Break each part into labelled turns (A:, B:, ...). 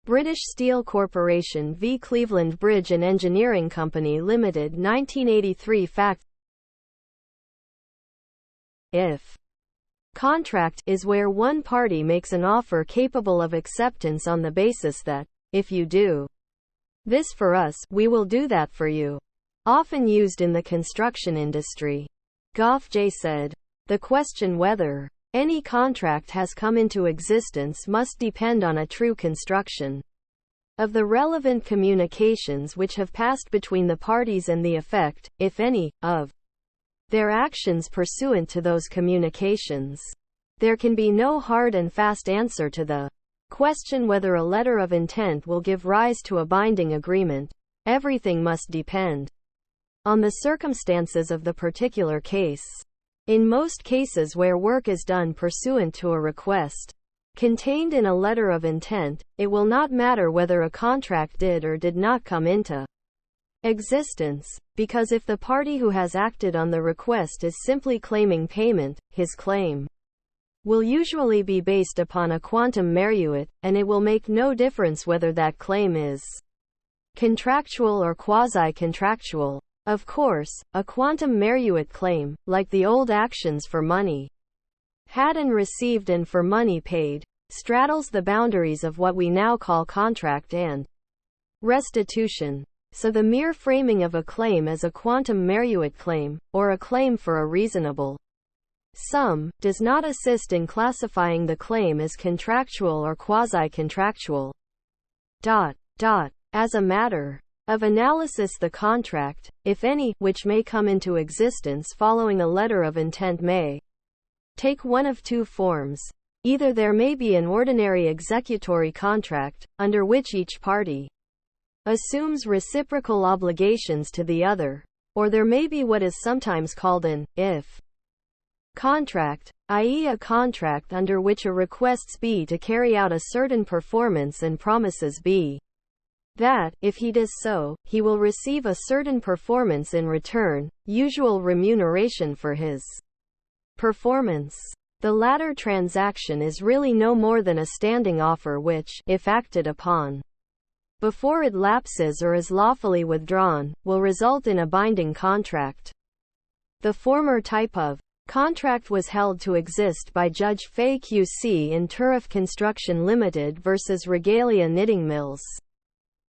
A: British Steel Corporation v Cleveland Bridge and Engineering Company Limited 1983 Fact. If contract is where one party makes an offer capable of acceptance on the basis that, if you do this for us, we will do that for you. Often used in the construction industry. Goff J said, the question whether any contract has come into existence must depend on a true construction of the relevant communications which have passed between the parties and the effect, if any, of their actions pursuant to those communications. There can be no hard and fast answer to the question whether a letter of intent will give rise to a binding agreement. Everything must depend on the circumstances of the particular case. In most cases where work is done pursuant to a request contained in a letter of intent, it will not matter whether a contract did or did not come into existence, because if the party who has acted on the request is simply claiming payment, his claim will usually be based upon a quantum meruit, and it will make no difference whether that claim is contractual or quasi-contractual. Of course, a quantum meruit claim, like the old actions for money had and received and for money paid, straddles the boundaries of what we now call contract and restitution. So the mere framing of a claim as a quantum meruit claim, or a claim for a reasonable sum, does not assist in classifying the claim as contractual or quasi-contractual. As a matter of analysis, the contract, if any, which may come into existence following a letter of intent may take one of two forms. Either there may be an ordinary executory contract, under which each party assumes reciprocal obligations to the other, or there may be what is sometimes called an if contract, i.e. a contract under which a requests B to carry out a certain performance and promises B that, if he does so, he will receive a certain performance in return, usual remuneration for his performance. The latter transaction is really no more than a standing offer which, if acted upon before it lapses or is lawfully withdrawn, will result in a binding contract. The former type of contract was held to exist by Judge Fay QC in Turriff Construction Ltd versus Regalia Knitting Mills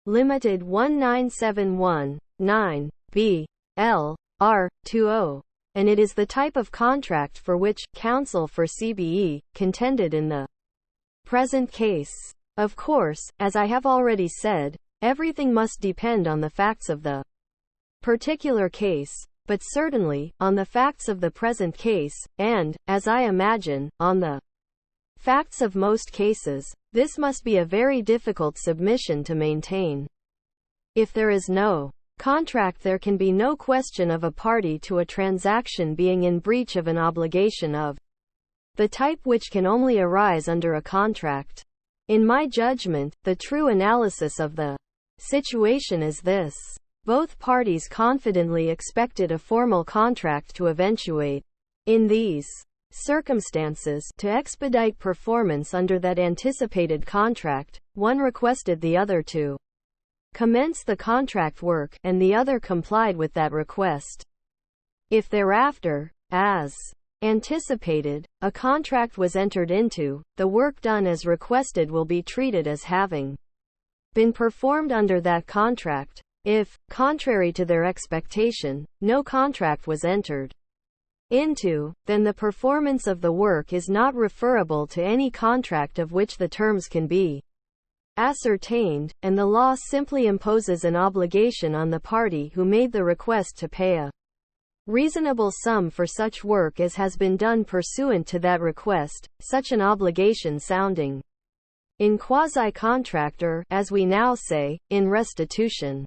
A: Ltd 1971-9, B. L. R. 20, and it is the type of contract for which Counsel for CBE contended in the present case. Of course, as I have already said, everything must depend on the facts of the particular case, but certainly, on the facts of the present case, and, as I imagine, on the facts of most cases. This must be a very difficult submission to maintain. If there is no contract, there can be no question of a party to a transaction being in breach of an obligation of the type which can only arise under a contract. In my judgment, the true analysis of the situation is this. Both parties confidently expected a formal contract to eventuate. In these circumstances, to expedite performance under that anticipated contract, one requested the other to commence the contract work, and the other complied with that request. If thereafter, as anticipated, a contract was entered into, the work done as requested will be treated as having been performed under that contract. If, contrary to their expectation, no contract was entered into, then the performance of the work is not referable to any contract of which the terms can be ascertained, and the law simply imposes an obligation on the party who made the request to pay a reasonable sum for such work as has been done pursuant to that request, such an obligation sounding in quasi-contract or, as we now say, in restitution.